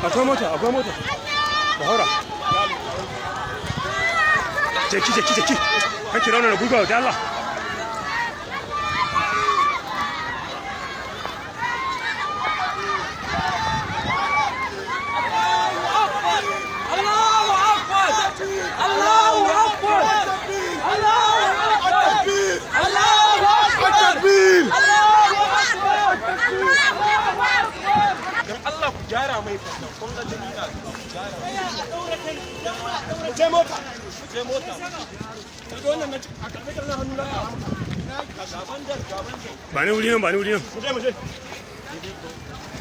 akwai mota ku haura jeki kan kira wannan gurbawa da Allah gyara mai fata kun ga jami'a gyara je mota kaga wannan a karfe na hannu na ba ne wuri nan mu je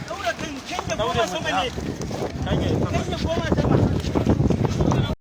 daura kai kenya ba sama ne kanye